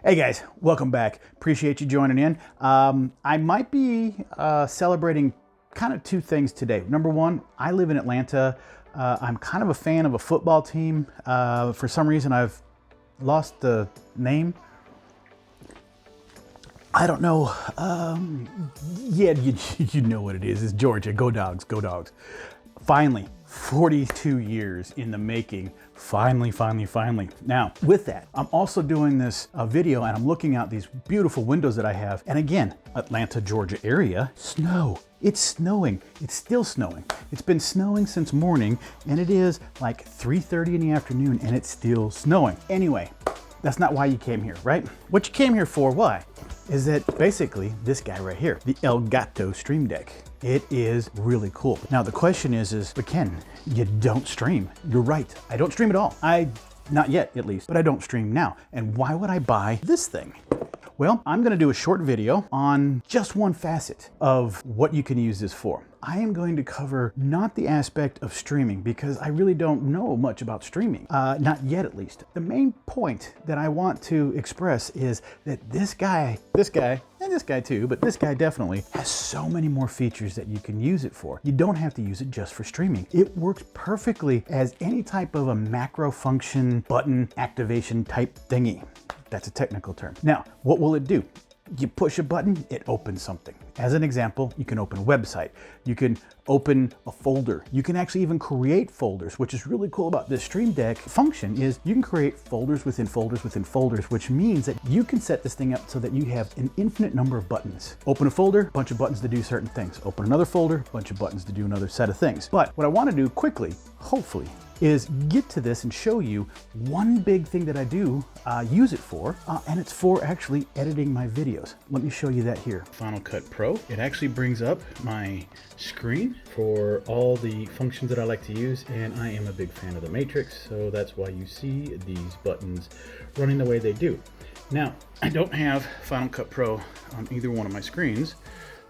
Hey guys, welcome back. Appreciate you joining in. I might be celebrating kind of two things today. Number one, I live in Atlanta. I'm kind of a fan of a football team. For some reason, I've lost the name. I don't know. Yeah, you know what it is. It's Georgia. Go Dogs, go Dogs. Finally, 42 years in the making. Finally. Now, with that, I'm also doing this video and I'm looking out these beautiful windows that I have. And again, Atlanta, Georgia area, snow. It's snowing. It's still snowing. It's been snowing since morning and it is like 3:30 in the afternoon and it's still snowing. Anyway, that's not why you came here, right? What you came here for, why? Is that basically this guy right here, the Elgato Stream Deck. It is really cool. Now the question is, but Ken, you don't stream. You're right, I don't stream at all. Not yet at least, but I don't stream now. And why would I buy this thing? Well, I'm gonna do a short video on just one facet of what you can use this for. I am going to cover not the aspect of streaming because I really don't know much about streaming, not yet at least. The main point that I want to express is that this guy, and this guy too, but this guy definitely has so many more features that you can use it for. You don't have to use it just for streaming. It works perfectly as any type of a macro function button activation type thingy. That's a technical term. Now, what will it do? You push a button, it opens something. As an example, you can open a website. You can open a folder. You can actually even create folders, which is really cool about this Stream Deck function is you can create folders within folders within folders, which means that you can set this thing up so that you have an infinite number of buttons. Open a folder, bunch of buttons to do certain things. Open another folder, bunch of buttons to do another set of things. But what I want to do quickly, hopefully, is get to this and show you one big thing that I do use it for, and it's for actually editing my videos. Let me show you that here. Final Cut Pro. It actually brings up my screen for all the functions that I like to use, and I am a big fan of the Matrix, so that's why you see these buttons running the way they do. Now, I don't have Final Cut Pro on either one of my screens,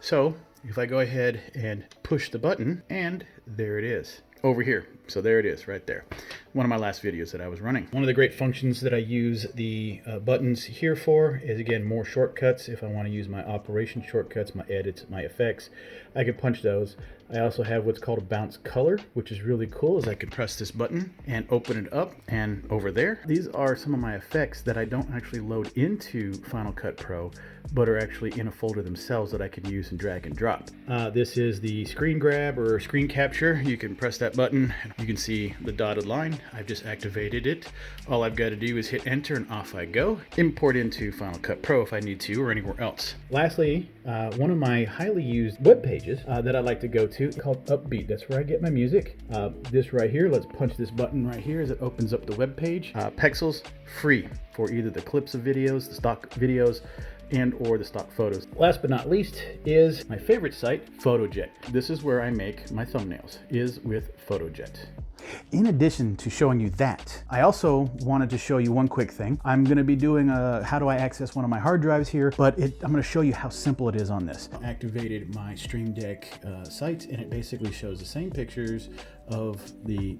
so if I go ahead and push the button, and there it is. Over here. So there it is right there. One of my last videos that I was running. One of the great functions that I use the buttons here for is, again, more shortcuts. If I want to use my operation shortcuts, my edits, my effects, I can punch those. I also have what's called a bounce color, which is really cool, is I can press this button and open it up, and over there, these are some of my effects that I don't actually load into Final Cut Pro, but are actually in a folder themselves that I can use and drag and drop. This is the screen grab or screen capture. You can press that button. You can see the dotted line. I've just activated it. All I've got to do is hit enter and off I go. Import into Final Cut Pro if I need to, or anywhere else. Lastly, one of my highly used web pages that I like to go to called Uppbeat. That's where I get my music. This right here, let's punch this button right here as it opens up the web page. Pixels free for either the clips of videos, the stock videos, and or the stock photos. Last but not least is my favorite site, PhotoJet. This is where I make my thumbnails, is with PhotoJet. In addition to showing you that, I also wanted to show you one quick thing. I'm going to be doing a how do I access one of my hard drives here, but I'm going to show you how simple it is on this. I activated my Stream Deck site, and it basically shows the same pictures of the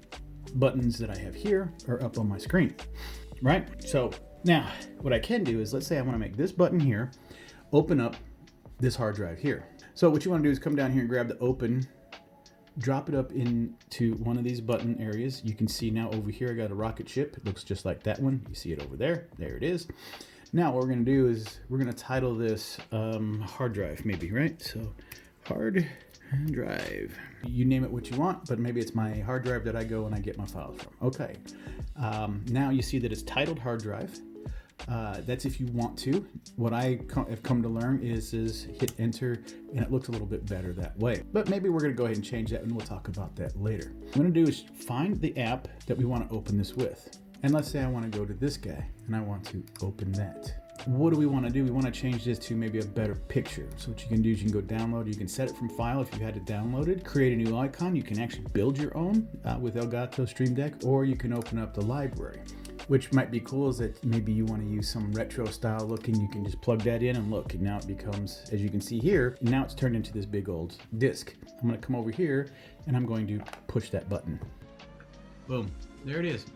buttons that I have here are up on my screen, right? So now what I can do is, let's say I want to make this button here open up this hard drive here. So what you want to do is come down here and grab the open, drop it up into one of these button areas. You can see now over here I got a rocket ship. It looks just like that one. You see it over there. There it is. Now what we're going to do is we're going to title this hard drive maybe, right? So hard drive. You name it what you want, but maybe it's my hard drive that I go and I get my files from. Okay. Now you see that it's titled hard drive. That's if you want to. What I have come to learn is hit enter, and it looks a little bit better that way. But maybe we're going to go ahead and change that, and we'll talk about that later. What I'm going to do is find the app that we want to open this with. And let's say I want to go to this guy, and I want to open that. What do we want to do? We want to change this to maybe a better picture. So what you can do is you can go download. You can set it from file if you had it downloaded. Create a new icon. You can actually build your own with Elgato Stream Deck, or you can open up the library. Which might be cool is that maybe you want to use some retro style looking, you can just plug that in and look, and now it becomes, as you can see here, now it's turned into this big old disc. I'm going to come over here and I'm going to push that button. Boom, there it is.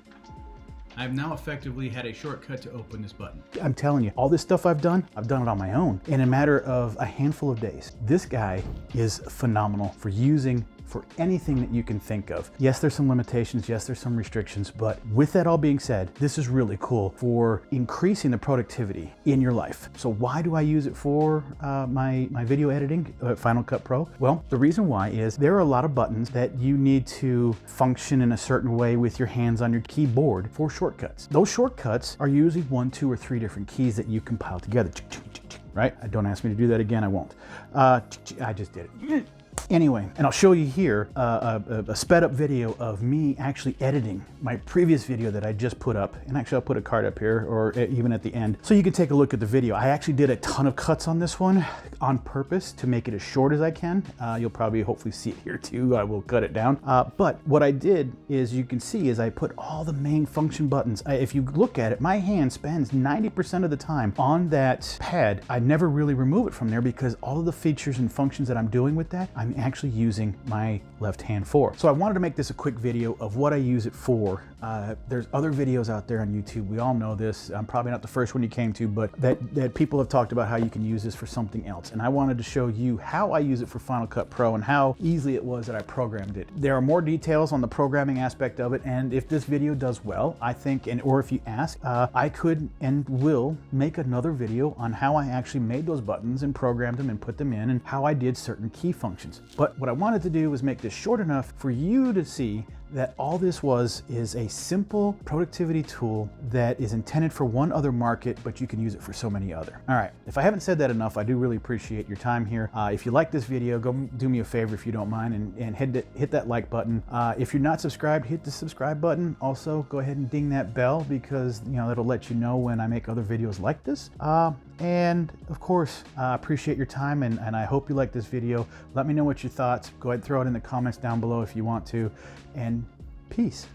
I've now effectively had a shortcut to open this button. I'm telling you, all this stuff I've done it on my own in a matter of a handful of days. This guy is phenomenal for using for anything that you can think of. Yes, there's some limitations, yes, there's some restrictions, but with that all being said, this is really cool for increasing the productivity in your life. So why do I use it for my video editing, Final Cut Pro? Well, the reason why is there are a lot of buttons that you need to function in a certain way with your hands on your keyboard for shortcuts. Those shortcuts are usually 1, 2, or 3 different keys that you compile together, right? Don't ask me to do that again, I won't. I just did it. Anyway, and I'll show you here a sped up video of me actually editing my previous video that I just put up. And actually I'll put a card up here or even at the end so you can take a look at the video. I actually did a ton of cuts on this one on purpose to make it as short as I can. You'll probably hopefully see it here too. I will cut it down. But what I did is you can see is I put all the main function buttons. If you look at it, my hand spends 90% of the time on that pad. I never really remove it from there because all of the features and functions that I'm doing with that, I'm actually using my left hand for. So I wanted to make this a quick video of what I use it for. There's other videos out there on YouTube. We all know this. I'm probably not the first one you came to, but that people have talked about how you can use this for something else. And I wanted to show you how I use it for Final Cut Pro and how easily it was that I programmed it. There are more details on the programming aspect of it. And if this video does well, I think, or if you ask, I could and will make another video on how I actually made those buttons and programmed them and put them in and how I did certain key functions. But what I wanted to do was make this short enough for you to see that all this is a simple productivity tool that is intended for one other market, but you can use it for so many other. All right, if I haven't said that enough, I do really appreciate your time here. If you like this video, go do me a favor if you don't mind and hit that like button. If you're not subscribed, hit the subscribe button. Also, go ahead and ding that bell because it'll let you know when I make other videos like this. And of course, I appreciate your time and I hope you like this video. Let me know what your thoughts. Go ahead and throw it in the comments down below if you want to. And peace.